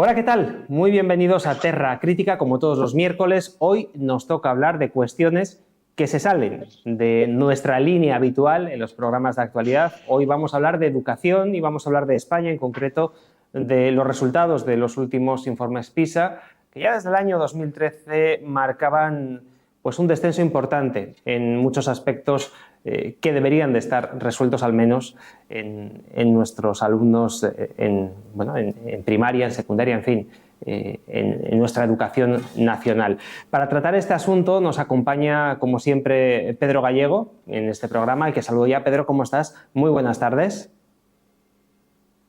Hola, ¿qué tal? Muy bienvenidos a Terra Crítica, como todos los miércoles. Hoy nos toca hablar de cuestiones que se salen de nuestra línea habitual en los programas de actualidad. Hoy vamos a hablar de educación y vamos a hablar de España, en concreto de los resultados de los últimos informes PISA, que ya desde el año 2013 marcaban pues, un descenso importante en muchos aspectos que deberían de estar resueltos al menos en nuestros alumnos en primaria, en secundaria, en fin, en nuestra educación nacional. Para tratar este asunto nos acompaña, como siempre, Pedro Gallego en este programa, al que saludo ya. Pedro, ¿cómo estás? Muy buenas tardes.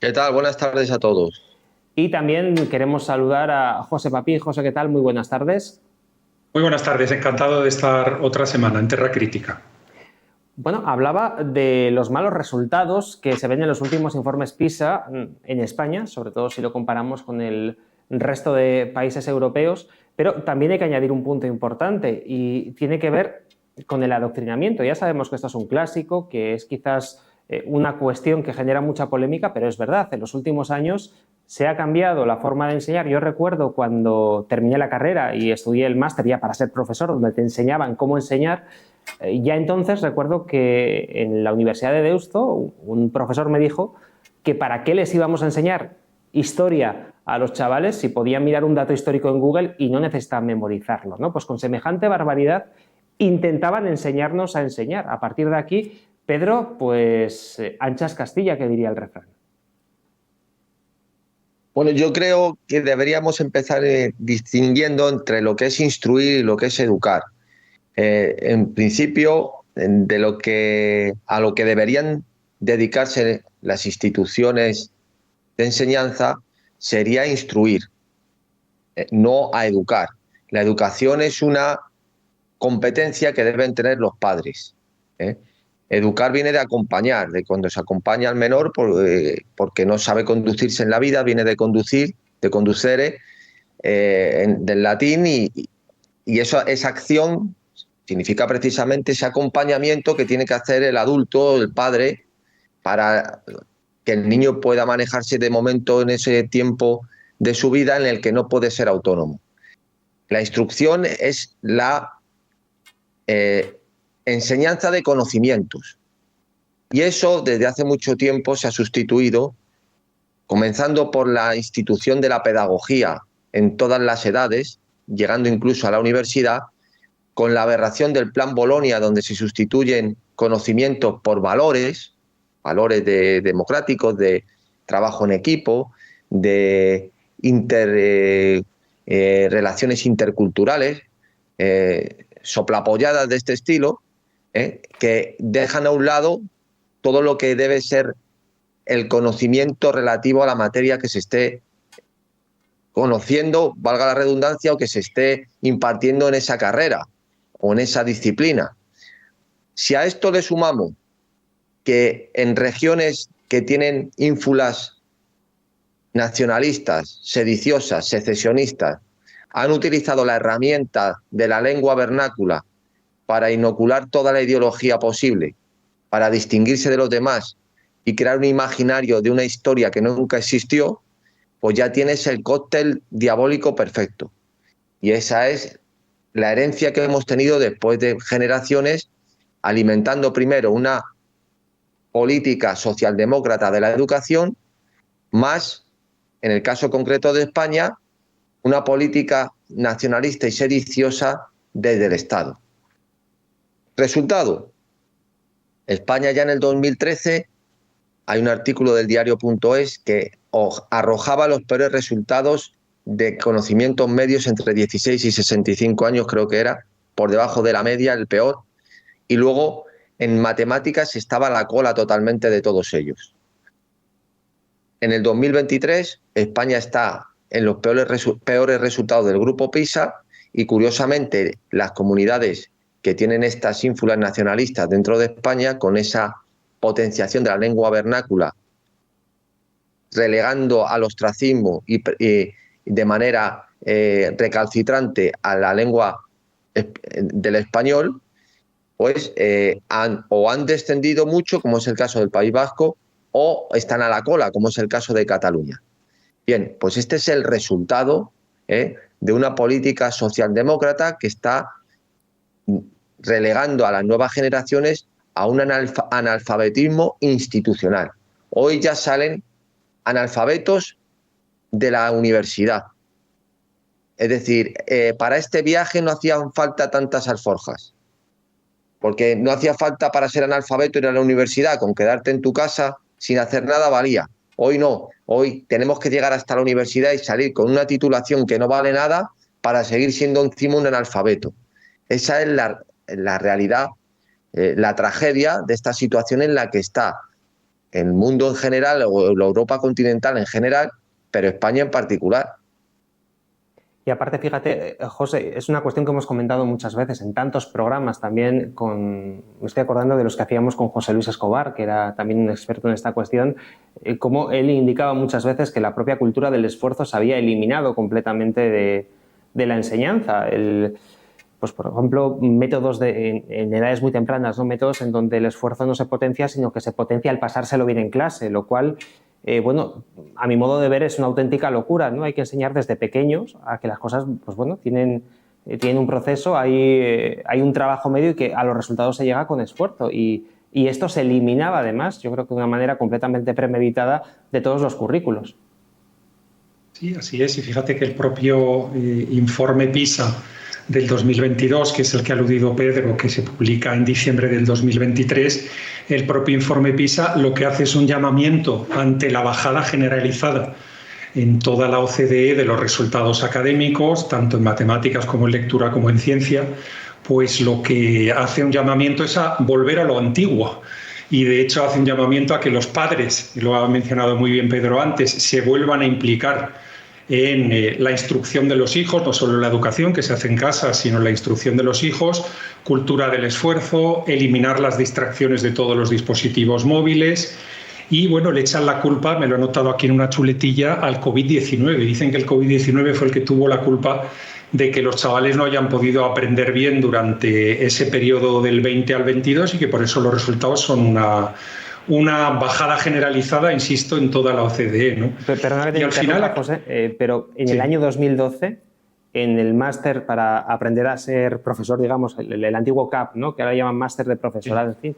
¿Qué tal? Buenas tardes a todos. Y también queremos saludar a José Papín. José, ¿qué tal? Muy buenas tardes. Muy buenas tardes, encantado de estar otra semana en Terra Crítica. Bueno, hablaba de los malos resultados que se ven en los últimos informes PISA en España, sobre todo si lo comparamos con el resto de países europeos, pero también hay que añadir un punto importante y tiene que ver con el adoctrinamiento. Ya sabemos que esto es un clásico, que es quizás una cuestión que genera mucha polémica, pero es verdad, en los últimos años se ha cambiado la forma de enseñar. Yo recuerdo cuando terminé la carrera y estudié el máster ya para ser profesor, donde te enseñaban cómo enseñar. Ya entonces recuerdo que en la Universidad de Deusto un profesor me dijo que para qué les íbamos a enseñar historia a los chavales si podían mirar un dato histórico en Google y no necesitaban memorizarlo, ¿no? Pues con semejante barbaridad intentaban enseñarnos a enseñar. A partir de aquí, Pedro, pues anchas Castilla, que diría el refrán. Bueno, yo creo que deberíamos empezar distinguiendo entre lo que es instruir y lo que es educar. En principio, a lo que deberían dedicarse las instituciones de enseñanza sería instruir, no a educar. La educación es una competencia que deben tener los padres. Educar viene de acompañar, de cuando se acompaña al menor porque no sabe conducirse en la vida, viene de conducir, de conducere, del latín, y esa acción significa precisamente ese acompañamiento que tiene que hacer el adulto, el padre, para que el niño pueda manejarse de momento en ese tiempo de su vida en el que no puede ser autónomo. La instrucción es la enseñanza de conocimientos. Y eso desde hace mucho tiempo se ha sustituido, comenzando por la institución de la pedagogía en todas las edades, llegando incluso a la universidad, con la aberración del Plan Bolonia, donde se sustituyen conocimientos por valores democráticos, de trabajo en equipo, de relaciones interculturales, soplapolladas de este estilo, que dejan a un lado todo lo que debe ser el conocimiento relativo a la materia que se esté conociendo, valga la redundancia, o que se esté impartiendo en esa carrera o en esa disciplina. Si a esto le sumamos que en regiones que tienen ínfulas nacionalistas, sediciosas, secesionistas, han utilizado la herramienta de la lengua vernácula para inocular toda la ideología posible, para distinguirse de los demás y crear un imaginario de una historia que nunca existió, pues ya tienes el cóctel diabólico perfecto. Y esa es la herencia que hemos tenido después de generaciones, alimentando primero una política socialdemócrata de la educación, más, en el caso concreto de España, una política nacionalista y sediciosa desde el Estado. Resultado: España ya en el 2013, hay un artículo del diario.es que arrojaba los peores resultados de conocimientos medios entre 16 y 65 años, creo que era, por debajo de la media, el peor. Y luego en matemáticas estaba a la cola totalmente de todos ellos. En el 2023, España está en los peores resultados del grupo PISA, y curiosamente las comunidades que tienen estas ínfulas nacionalistas dentro de España, con esa potenciación de la lengua vernácula, relegando al ostracismo y de manera recalcitrante a la lengua del español, pues han descendido mucho, como es el caso del País Vasco, o están a la cola, como es el caso de Cataluña. Bien, pues este es el resultado de una política socialdemócrata que está relegando a las nuevas generaciones a un analfabetismo institucional. Hoy ya salen analfabetos de la universidad. Es decir, para este viaje no hacían falta tantas alforjas, porque no hacía falta para ser analfabeto ir a la universidad, con quedarte en tu casa sin hacer nada valía. Hoy no, hoy tenemos que llegar hasta la universidad y salir con una titulación que no vale nada para seguir siendo encima un analfabeto. Esa es la realidad, la tragedia de esta situación en la que está el mundo en general o la Europa continental en general, pero España en particular. Y aparte, fíjate, José, es una cuestión que hemos comentado muchas veces en tantos programas también me estoy acordando de los que hacíamos con José Luis Escobar, que era también un experto en esta cuestión, como él indicaba muchas veces que la propia cultura del esfuerzo se había eliminado completamente de la enseñanza. Pues por ejemplo, métodos en edades muy tempranas, ¿no? Métodos en donde el esfuerzo no se potencia, sino que se potencia al pasárselo bien en clase, lo cual, bueno, a mi modo de ver es una auténtica locura, ¿no? Hay que enseñar desde pequeños a que las cosas, pues bueno, tienen un proceso, hay un trabajo medio y que a los resultados se llega con esfuerzo. Y esto se eliminaba además, yo creo que de una manera completamente premeditada, de todos los currículos. Sí, así es. Y fíjate que el propio informe PISA del 2022, que es el que ha aludido Pedro, que se publica en diciembre del 2023, el propio informe PISA lo que hace es un llamamiento ante la bajada generalizada en toda la OCDE de los resultados académicos, tanto en matemáticas como en lectura como en ciencia, pues lo que hace un llamamiento es a volver a lo antiguo. Y de hecho hace un llamamiento a que los padres, y lo ha mencionado muy bien Pedro antes, se vuelvan a implicar en la instrucción de los hijos, no solo la educación que se hace en casa, sino la instrucción de los hijos, cultura del esfuerzo, eliminar las distracciones de todos los dispositivos móviles. Y bueno, le echan la culpa, me lo he notado aquí en una chuletilla, al COVID-19. Dicen que el COVID-19 fue el que tuvo la culpa de que los chavales no hayan podido aprender bien durante ese periodo del 20 al 22 y que por eso los resultados son una bajada generalizada, insisto, en toda la OCDE, ¿no? Perdona que te interrumpa, José, pero en el año 2012, en el máster para aprender a ser profesor, digamos, el antiguo CAP, ¿no? Que ahora llaman máster de profesorado, en fin,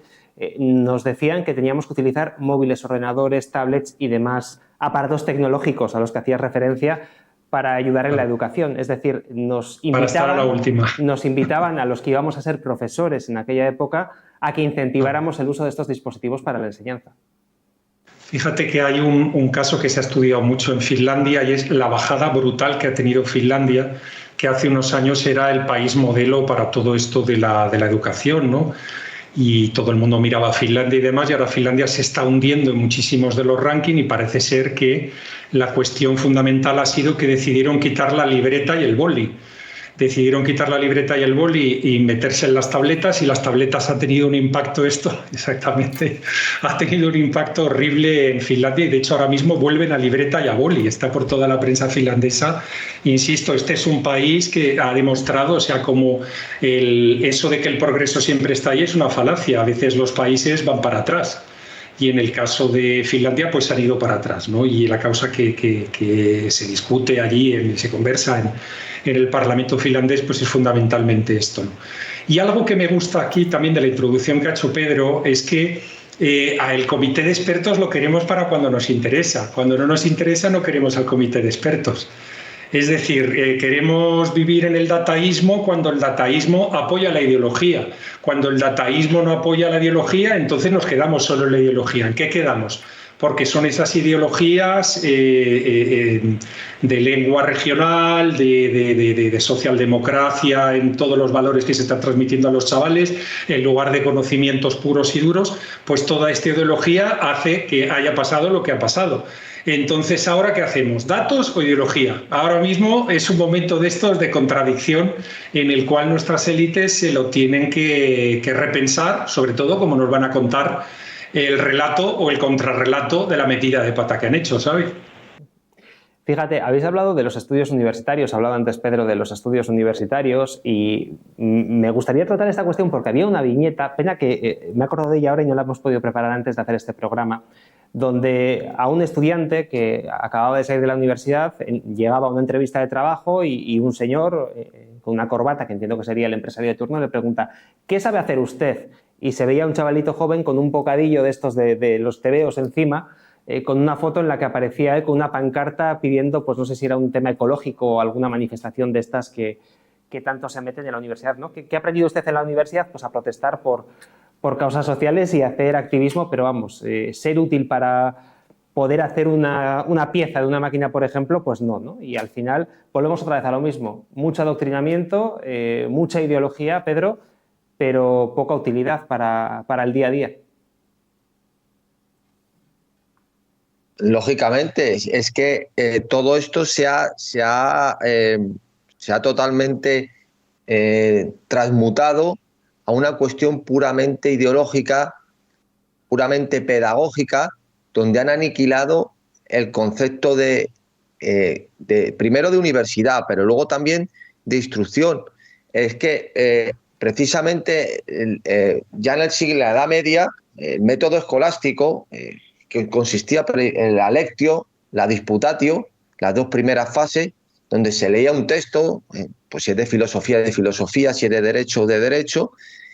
nos decían que teníamos que utilizar móviles, ordenadores, tablets y demás aparatos tecnológicos a los que hacías referencia para ayudar en la educación. Es decir, nos invitaban a los que íbamos a ser profesores en aquella época a que incentiváramos el uso de estos dispositivos para la enseñanza. Fíjate que hay un caso que se ha estudiado mucho en Finlandia y es la bajada brutal que ha tenido Finlandia, que hace unos años era el país modelo para todo esto de la educación, ¿no? Y todo el mundo miraba a Finlandia y demás, y ahora Finlandia se está hundiendo en muchísimos de los rankings y parece ser que la cuestión fundamental ha sido que decidieron quitar la libreta y el boli. Decidieron quitar la libreta y el boli y meterse en las tabletas, y las tabletas ha tenido un impacto, ha tenido un impacto horrible en Finlandia, y de hecho ahora mismo vuelven a libreta y a boli, está por toda la prensa finlandesa. Insisto, este es un país que ha demostrado, o sea, como eso de que el progreso siempre está ahí es una falacia, a veces los países van para atrás. Y en el caso de Finlandia, pues han ido para atrás, ¿no? Y la causa que se discute allí, se conversa en el Parlamento finlandés, pues es fundamentalmente esto, ¿no? Y algo que me gusta aquí también de la introducción que ha hecho Pedro es que el comité de expertos lo queremos para cuando nos interesa. Cuando no nos interesa no queremos al comité de expertos. Es decir, queremos vivir en el dataísmo cuando el dataísmo apoya la ideología. Cuando el dataísmo no apoya la ideología, entonces nos quedamos solo en la ideología. ¿En qué quedamos? Porque son esas ideologías de lengua regional, de socialdemocracia, en todos los valores que se están transmitiendo a los chavales, en lugar de conocimientos puros y duros, pues toda esta ideología hace que haya pasado lo que ha pasado. Entonces, ¿ahora qué hacemos? ¿Datos o ideología? Ahora mismo es un momento de estos de contradicción en el cual nuestras élites se lo tienen que repensar, sobre todo como nos van a contar el relato o el contrarrelato de la metida de pata que han hecho, ¿sabes? Fíjate, habéis hablado de los estudios universitarios, ha hablado antes Pedro de los estudios universitarios, y me gustaría tratar esta cuestión porque había una viñeta, pena que me he acordado de ella ahora y no la hemos podido preparar antes de hacer este programa, donde a un estudiante que acababa de salir de la universidad llegaba a una entrevista de trabajo y un señor con una corbata, que entiendo que sería el empresario de turno, le pregunta: ¿qué sabe hacer usted? Y se veía un chavalito joven con un bocadillo de estos de los tebeos encima, con una foto en la que aparecía él con una pancarta pidiendo, pues no sé si era un tema ecológico o alguna manifestación de estas que tanto se meten en la universidad, ¿no? ¿Qué ha aprendido usted en la universidad? Pues a protestar por causas sociales y hacer activismo, pero vamos, ser útil para poder hacer una pieza de una máquina, por ejemplo, pues no. Y al final volvemos otra vez a lo mismo. Mucho adoctrinamiento, mucha ideología, Pedro, pero poca utilidad para el día a día. Lógicamente, es que todo esto se ha totalmente transmutado a una cuestión puramente ideológica, puramente pedagógica, donde han aniquilado el concepto primero de universidad, pero luego también de instrucción. Es que precisamente ya en la Edad Media, el método escolástico, que consistía en la lectio, la disputatio, las dos primeras fases, donde se leía un texto, pues si es de filosofía, si es de derecho,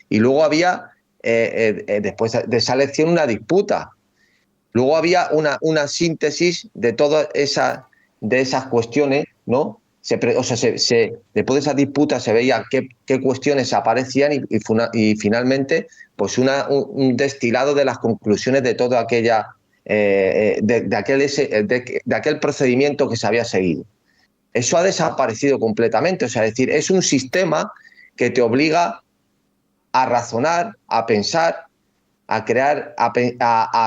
y luego había, después de esa lección, una disputa. Luego había una síntesis de todas esas cuestiones, ¿no? Después de esa disputa se veía qué cuestiones aparecían y finalmente pues un destilado de las conclusiones de toda aquella de aquel procedimiento que se había seguido. Eso ha desaparecido completamente. O sea, es decir, es un sistema que te obliga a razonar, a pensar, a crear,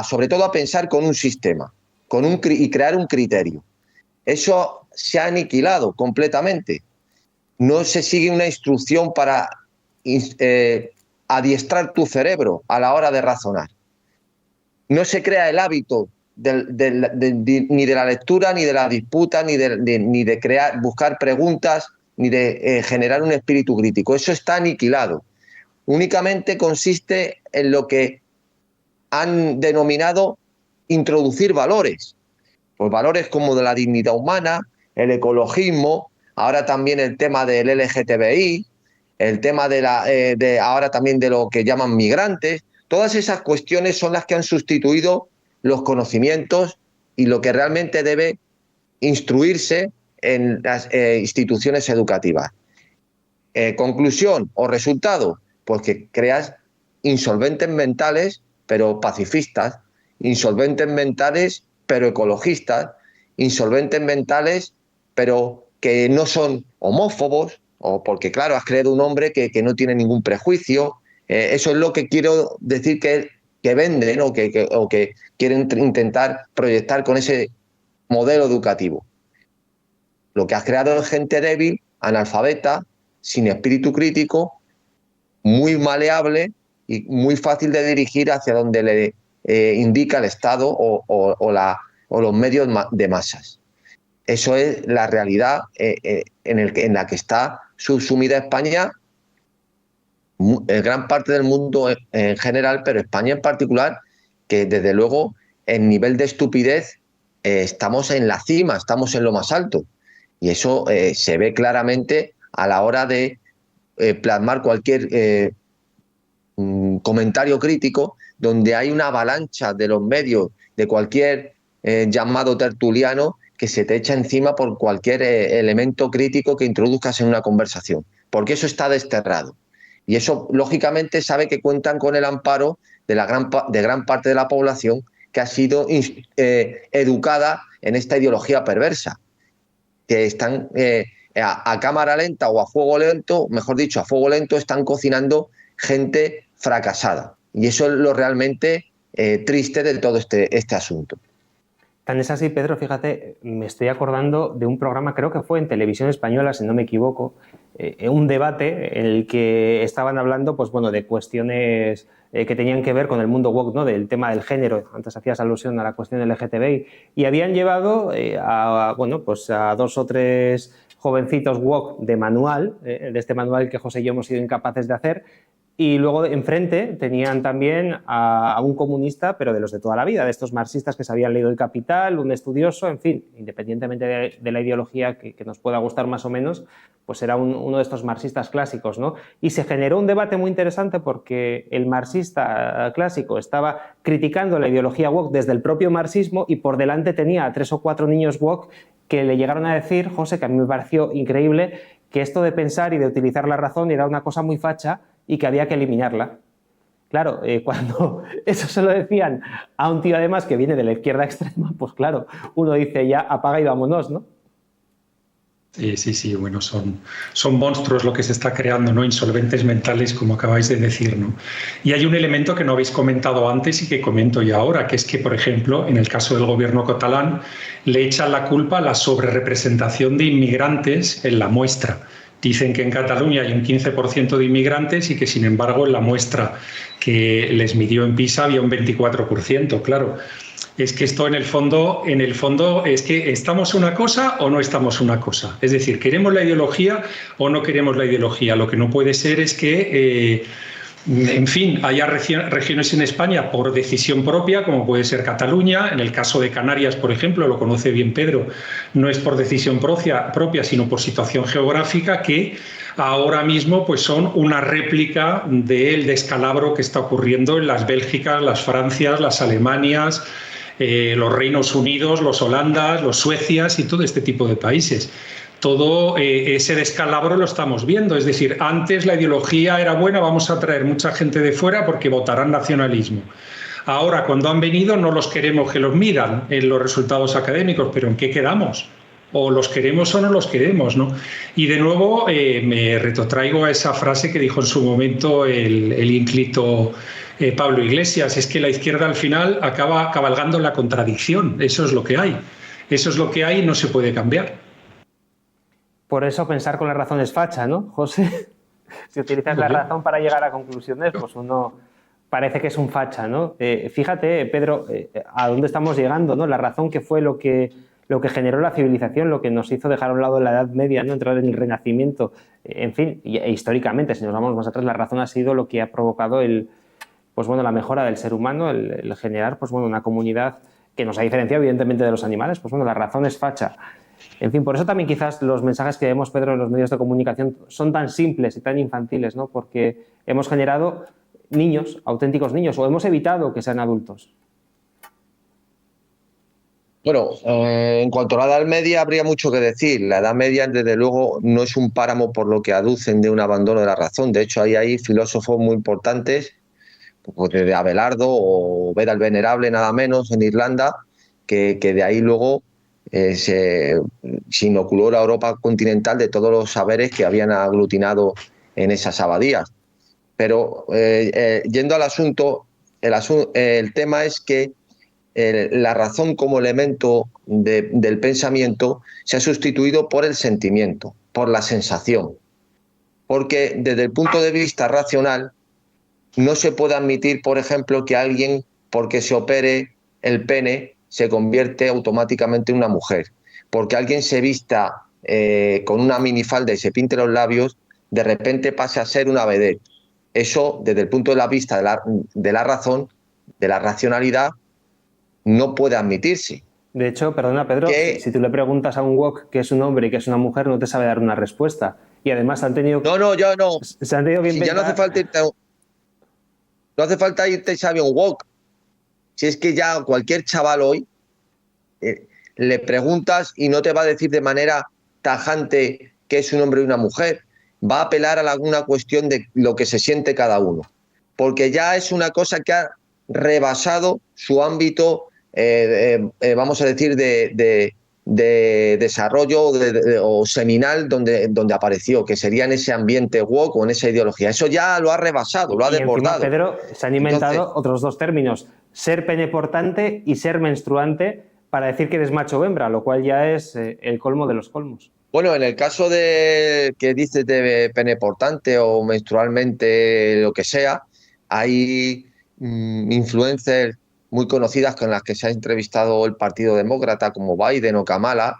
sobre todo a pensar con un sistema, y crear un criterio. Eso se ha aniquilado completamente. No se sigue una instrucción para adiestrar tu cerebro a la hora de razonar. No se crea el hábito ni de la lectura, ni de la disputa, ni de buscar preguntas, ni de generar un espíritu crítico. Eso está aniquilado. Únicamente consiste en lo que han denominado introducir valores. Pues valores como de la dignidad humana, el ecologismo, ahora también el tema del LGTBI, el tema ahora también de lo que llaman migrantes. Todas esas cuestiones son las que han sustituido los conocimientos y lo que realmente debe instruirse en las instituciones educativas. Conclusión o resultado, pues que creas insolventes mentales pero pacifistas, insolventes mentales pero ecologistas, insolventes mentales pero que no son homófobos, o porque claro, has creado un hombre que no tiene ningún prejuicio. Eso es lo que quiero decir que venden, ¿no? o que quieren intentar proyectar con ese modelo educativo. Lo que has creado es gente débil, analfabeta, sin espíritu crítico, muy maleable y muy fácil de dirigir hacia donde le indica el Estado o los medios de masas. Eso es la realidad en la que está subsumida España, gran parte del mundo en general, pero España en particular, que desde luego en nivel de estupidez estamos en la cima, estamos en lo más alto. Y eso se ve claramente a la hora de plasmar cualquier comentario crítico, donde hay una avalancha de los medios, de cualquier llamado tertuliano, que se te echa encima por cualquier elemento crítico que introduzcas en una conversación, porque eso está desterrado. Y eso, lógicamente, sabe que cuentan con el amparo de gran parte de la población que ha sido educada en esta ideología perversa, que están a cámara lenta o a fuego lento, mejor dicho, a fuego lento, están cocinando gente fracasada. Y eso es lo realmente triste de todo este asunto. Tan es así, Pedro, fíjate, me estoy acordando de un programa, creo que fue en Televisión Española, si no me equivoco, un debate en el que estaban hablando, pues bueno, de cuestiones que tenían que ver con el mundo woke, ¿no? Del tema del género. Antes hacías alusión a la cuestión LGTBI, y habían llevado pues a 2 o 3 jovencitos woke de manual, de este manual que José y yo hemos sido incapaces de hacer, Y luego enfrente tenían también a un comunista, pero de los de toda la vida, de estos marxistas que se habían leído El Capital, un estudioso, en fin, independientemente de la ideología que nos pueda gustar más o menos, pues era uno de estos marxistas clásicos, ¿no? Y se generó un debate muy interesante porque el marxista clásico estaba criticando la ideología woke desde el propio marxismo y por delante tenía a 3 o 4 niños woke que le llegaron a decir, José, que a mí me pareció increíble, que esto de pensar y de utilizar la razón era una cosa muy facha y que había que eliminarla. Claro, cuando eso se lo decían a un tío además que viene de la izquierda extrema, pues claro, uno dice ya apaga y vámonos, ¿no? Sí, bueno, son monstruos lo que se está creando, ¿no? Insolventes mentales, como acabáis de decir, ¿no? Y hay un elemento que no habéis comentado antes y que comento ya ahora, que es que, por ejemplo, en el caso del gobierno catalán, le echan la culpa a la sobrerepresentación de inmigrantes en la muestra. Dicen que en Cataluña hay un 15% de inmigrantes y que, sin embargo, en la muestra que les midió en PISA había un 24%, claro. Es que esto en el fondo es que estamos una cosa o no estamos una cosa. Es decir, ¿queremos la ideología o no queremos la ideología? Lo que no puede ser es que, en fin, haya regiones en España por decisión propia, como puede ser Cataluña. En el caso de Canarias, por ejemplo, lo conoce bien Pedro, no es por decisión propia, sino por situación geográfica, que ahora mismo pues son una réplica del descalabro que está ocurriendo en las Bélgicas, las Francias, las Alemanias, los Reinos Unidos, los Holandas, los Suecias y todo este tipo de países. Todo ese descalabro lo estamos viendo. Es decir, antes la ideología era buena, vamos a traer mucha gente de fuera porque votarán nacionalismo. Ahora, cuando han venido, no los queremos que los midan en los resultados académicos, pero ¿en qué quedamos? O los queremos o no los queremos, ¿no? Y de nuevo me retrotraigo a esa frase que dijo en su momento el ínclito Pablo Iglesias, es que la izquierda al final acaba cabalgando en la contradicción. Eso es lo que hay. Eso es lo que hay y no se puede cambiar. Por eso pensar con la razón es facha, ¿no, José? Si utilizas la razón para llegar a conclusiones, pues uno parece que es un facha, ¿no? Fíjate, Pedro, a dónde estamos llegando, ¿no? La razón que fue lo que generó la civilización, lo que nos hizo dejar a un lado la Edad Media, ¿no? Entrar en el Renacimiento. En fin, históricamente, si nos vamos más atrás, la razón ha sido lo que ha provocado la mejora del ser humano, el generar una comunidad que nos ha diferenciado evidentemente de los animales. La razón es facha. En fin, por eso también quizás los mensajes que vemos, Pedro, en los medios de comunicación son tan simples y tan infantiles, ¿no? Porque hemos generado niños, auténticos niños, o hemos evitado que sean adultos. Bueno, en cuanto a la Edad Media habría mucho que decir. La Edad Media, desde luego, no es un páramo por lo que aducen de un abandono de la razón. De hecho, hay filósofos muy importantes, pues desde Abelardo o Beda el Venerable, nada menos, en Irlanda, que de ahí luego se inoculó la Europa continental de todos los saberes que habían aglutinado en esas abadías. Pero yendo al asunto, el tema es que la razón como elemento del pensamiento se ha sustituido por el sentimiento, por la sensación. Porque desde el punto de vista racional no se puede admitir, por ejemplo, que alguien, porque se opere el pene, se convierte automáticamente en una mujer. Porque alguien se vista con una minifalda y se pinte los labios, de repente pasa a ser una vedette. Eso, desde el punto de vista de la razón, de la racionalidad, no puede admitirse. De hecho, perdona, Pedro, si tú le preguntas a un wok que es un hombre y que es una mujer, no te sabe dar una respuesta. Y además han tenido... Yo no. Se han tenido que inventar... Ya no hace falta irte, sabe, a un wok. Si es que ya cualquier chaval hoy le preguntas y no te va a decir de manera tajante que es un hombre y una mujer. Va a apelar a alguna cuestión de lo que se siente cada uno. Porque ya es una cosa que ha rebasado su ámbito, vamos a decir, de desarrollo o seminal donde apareció, que sería en ese ambiente woke o en esa ideología. Eso ya lo ha rebasado, lo ha desbordado. Encima, Pedro, se han inventado otros dos términos, ser peneportante y ser menstruante, para decir que eres macho o hembra, lo cual ya es el colmo de los colmos. Bueno, en el caso de que dices de peneportante o menstrualmente, lo que sea, hay influencers muy conocidas con las que se ha entrevistado el Partido Demócrata, como Biden o Kamala.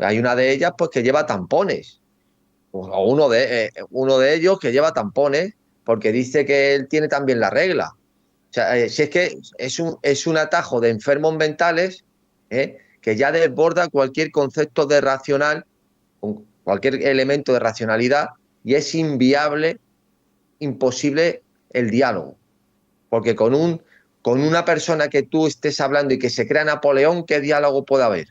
Hay una de ellas pues que lleva tampones, o uno de ellos que lleva tampones porque dice que él tiene también la regla. O sea, si es que es un atajo de enfermos mentales que ya desborda cualquier concepto de racional, cualquier elemento de racionalidad, y es inviable, imposible el diálogo. Porque con una persona que tú estés hablando y que se crea Napoleón, ¿qué diálogo puede haber?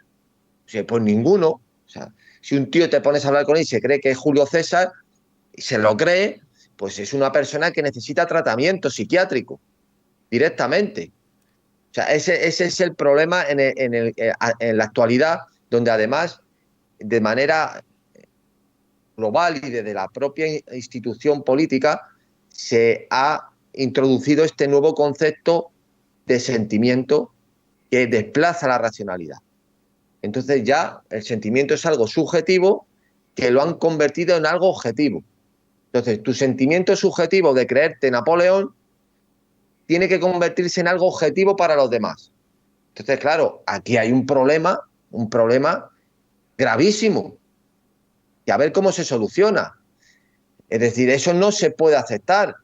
O sea, pues ninguno. O sea, si un tío te pones a hablar con él y se cree que es Julio César y se lo cree, pues es una persona que necesita tratamiento psiquiátrico directamente. O sea, ese es el problema en la actualidad, donde además, de manera global y desde la propia institución política, se ha introducido este nuevo concepto de sentimiento que desplaza la racionalidad. Entonces ya el sentimiento es algo subjetivo que lo han convertido en algo objetivo. Entonces tu sentimiento subjetivo de creerte Napoleón tiene que convertirse en algo objetivo para los demás. Entonces, claro, aquí hay un problema gravísimo. Y a ver cómo se soluciona. Es decir, eso no se puede aceptar,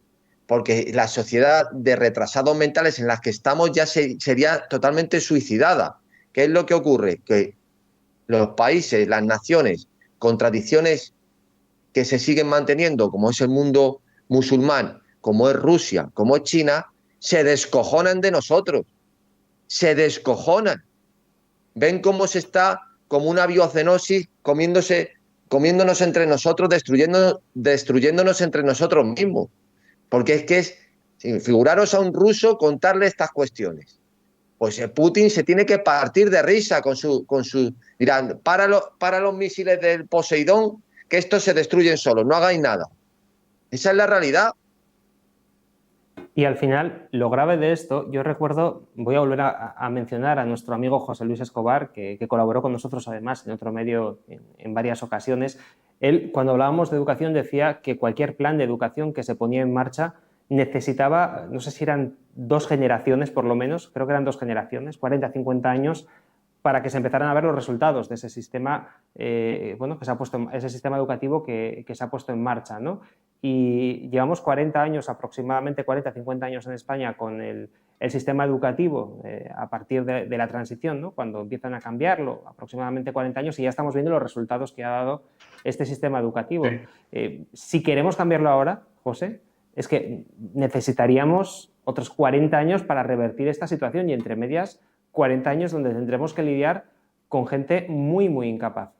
porque la sociedad de retrasados mentales en la que estamos ya sería totalmente suicidada. ¿Qué es lo que ocurre? Que los países, las naciones, con tradiciones que se siguen manteniendo, como es el mundo musulmán, como es Rusia, como es China, se descojonan de nosotros. Se descojonan. Ven cómo se está, como una biocenosis, comiéndonos entre nosotros, destruyéndonos entre nosotros mismos. Porque figuraros a un ruso contarle estas cuestiones. Pues Putin se tiene que partir de risa con su dirán, para los misiles del Poseidón, que estos se destruyen solos, no hagáis nada. Esa es la realidad. Y al final, lo grave de esto, yo recuerdo, voy a volver a mencionar a nuestro amigo José Luis Escobar, que colaboró con nosotros además en otro medio en varias ocasiones. Él, cuando hablábamos de educación, decía que cualquier plan de educación que se ponía en marcha necesitaba, no sé si eran 2 generaciones por lo menos, creo que eran 2 generaciones, 40, 50 años, para que se empezaran a ver los resultados de ese sistema, ese sistema educativo que se ha puesto en marcha, ¿no? Y llevamos 40 años, aproximadamente 40, 50 años en España con el sistema educativo a partir de la transición, ¿no? Cuando empiezan a cambiarlo, aproximadamente 40 años, y ya estamos viendo los resultados que ha dado este sistema educativo. Sí. Si queremos cambiarlo ahora, José, es que necesitaríamos otros 40 años para revertir esta situación y entre medias 40 años donde tendremos que lidiar con gente muy, muy incapaz.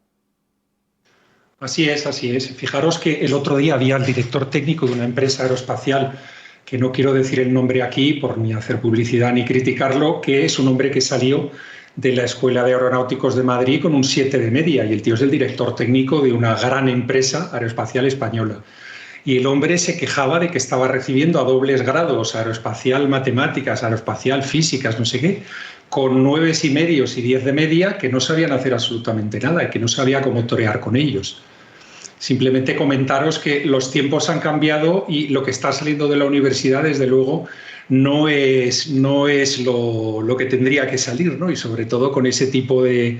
Así es, así es. Fijaros que el otro día había el director técnico de una empresa aeroespacial, que no quiero decir el nombre aquí por ni hacer publicidad ni criticarlo, que es un hombre que salió de la Escuela de Aeronáuticos de Madrid con un 7 de media, y el tío es el director técnico de una gran empresa aeroespacial española. Y el hombre se quejaba de que estaba recibiendo a dobles grados, aeroespacial matemáticas, aeroespacial físicas, no sé qué, con 9,5 y 10 de media, que no sabían hacer absolutamente nada y que no sabía cómo torear con ellos. Simplemente comentaros que los tiempos han cambiado y lo que está saliendo de la universidad, desde luego, no es lo que tendría que salir, ¿no? Y sobre todo con ese tipo de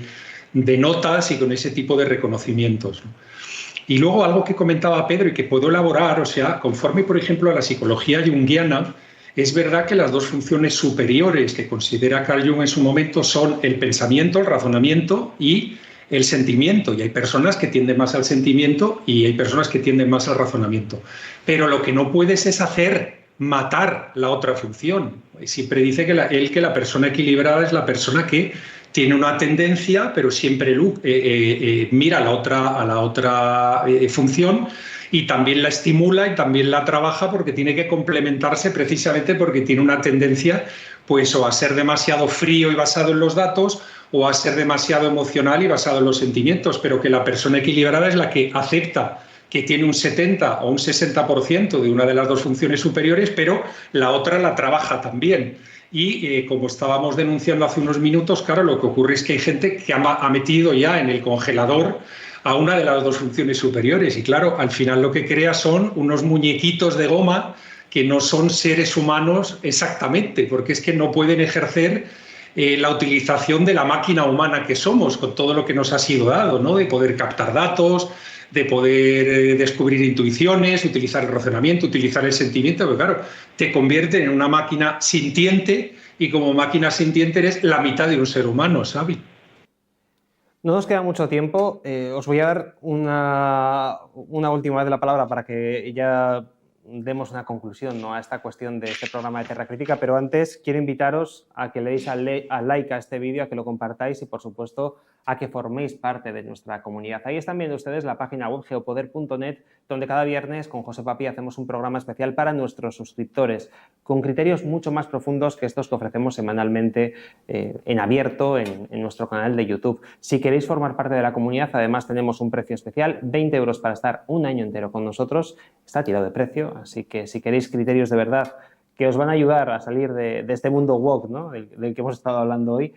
notas y con ese tipo de reconocimientos, ¿no? Y luego algo que comentaba Pedro y que puedo elaborar, o sea, conforme, por ejemplo, a la psicología junguiana, es verdad que las 2 funciones superiores que considera Carl Jung en su momento son el pensamiento, el razonamiento y el sentimiento. Y hay personas que tienden más al sentimiento y hay personas que tienden más al razonamiento. Pero lo que no puedes es matar la otra función. Siempre dice que la persona equilibrada es la persona que tiene una tendencia, pero siempre mira a la otra función y también la estimula y también la trabaja, porque tiene que complementarse precisamente porque tiene una tendencia pues o a ser demasiado frío y basado en los datos o a ser demasiado emocional y basado en los sentimientos, pero que la persona equilibrada es la que acepta que tiene un 70 o un 60% de una de las 2 funciones superiores, pero la otra la trabaja también. Y como estábamos denunciando hace unos minutos, claro, lo que ocurre es que hay gente que ha metido ya en el congelador a una de las 2 funciones superiores. Y claro, al final lo que crea son unos muñequitos de goma que no son seres humanos exactamente, porque es que no pueden ejercer la utilización de la máquina humana que somos, con todo lo que nos ha sido dado, ¿no? De poder captar datos, de poder descubrir intuiciones, utilizar el razonamiento, utilizar el sentimiento, pero claro, te convierte en una máquina sintiente y como máquina sintiente eres la mitad de un ser humano, ¿sabes? No nos queda mucho tiempo. Os voy a dar una última vez la palabra para que ya demos una conclusión, ¿no?, a esta cuestión de este programa de Terra Crítica, pero antes quiero invitaros a que le deis al like a este vídeo, a que lo compartáis y, por supuesto, a que forméis parte de nuestra comunidad. Ahí están viendo ustedes la página web geopoder.net, donde cada viernes con José Papi hacemos un programa especial para nuestros suscriptores, con criterios mucho más profundos que estos que ofrecemos semanalmente en abierto en nuestro canal de YouTube. Si queréis formar parte de la comunidad, además tenemos un precio especial, 20 euros para estar un año entero con nosotros. Está tirado de precio, así que si queréis criterios de verdad que os van a ayudar a salir de este mundo woke, ¿no?, del que hemos estado hablando hoy,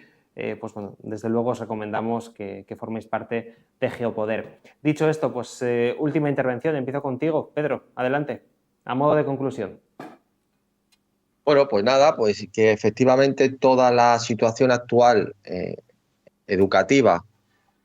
pues bueno, desde luego os recomendamos que forméis parte de Geopoder. Dicho esto, pues última intervención, empiezo contigo. Pedro, adelante, a modo de conclusión. Bueno, pues nada, pues que efectivamente toda la situación actual educativa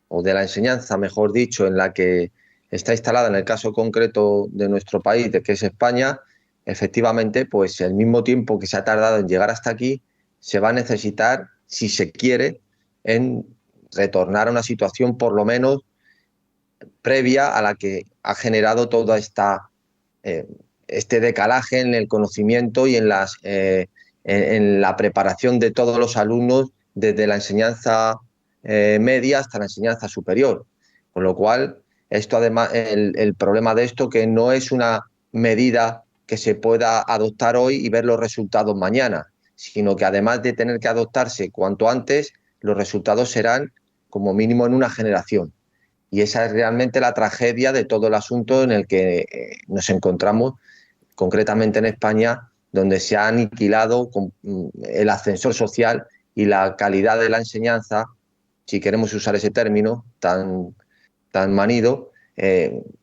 o de la enseñanza, mejor dicho, en la que está instalada en el caso concreto de nuestro país, de que es España, efectivamente, pues el mismo tiempo que se ha tardado en llegar hasta aquí, se va a necesitar, si se quiere, en retornar a una situación por lo menos previa a la que ha generado toda este decalaje en el conocimiento y en la preparación de todos los alumnos desde la enseñanza media hasta la enseñanza superior. Con lo cual, esto además, el problema de esto que no es una medida que se pueda adoptar hoy y ver los resultados mañana, sino que además de tener que adoptarse cuanto antes, los resultados serán como mínimo en una generación. Y esa es realmente la tragedia de todo el asunto en el que nos encontramos, concretamente en España, donde se ha aniquilado el ascensor social y la calidad de la enseñanza, si queremos usar ese término tan manido,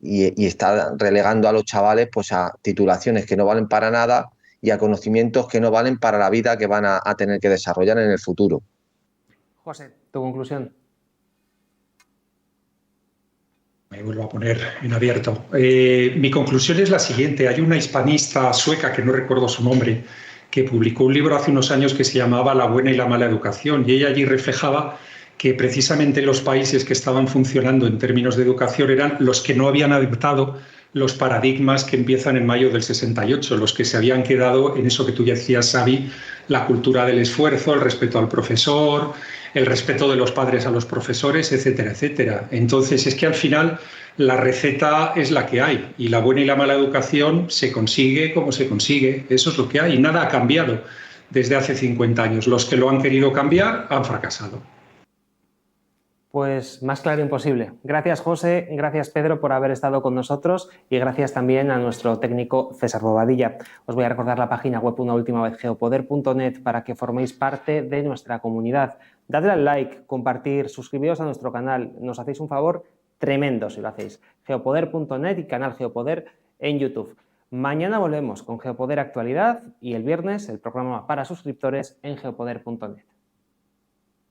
y está relegando a los chavales pues a titulaciones que no valen para nada y a conocimientos que no valen para la vida que van a tener que desarrollar en el futuro. José, tu conclusión. Me vuelvo a poner en abierto. Mi conclusión es la siguiente. Hay una hispanista sueca, que no recuerdo su nombre, que publicó un libro hace unos años que se llamaba La buena y la mala educación, y ella allí reflejaba que precisamente los países que estaban funcionando en términos de educación eran los que no habían adoptado los paradigmas que empiezan en mayo del 68, los que se habían quedado en eso que tú ya decías, Xavi, la cultura del esfuerzo, el respeto al profesor, el respeto de los padres a los profesores, etcétera, etcétera. Entonces, es que al final la receta es la que hay y la buena y la mala educación se consigue como se consigue. Eso es lo que hay y nada ha cambiado desde hace 50 años. Los que lo han querido cambiar han fracasado. Pues más claro imposible. Gracias, José, gracias, Pedro, por haber estado con nosotros y gracias también a nuestro técnico César Bobadilla. Os voy a recordar la página web una última vez, geopoder.net, para que forméis parte de nuestra comunidad. Dadle al like, compartir, suscribiros a nuestro canal. Nos hacéis un favor tremendo si lo hacéis. Geopoder.net y canal Geopoder en YouTube. Mañana volvemos con Geopoder Actualidad y el viernes el programa para suscriptores en geopoder.net.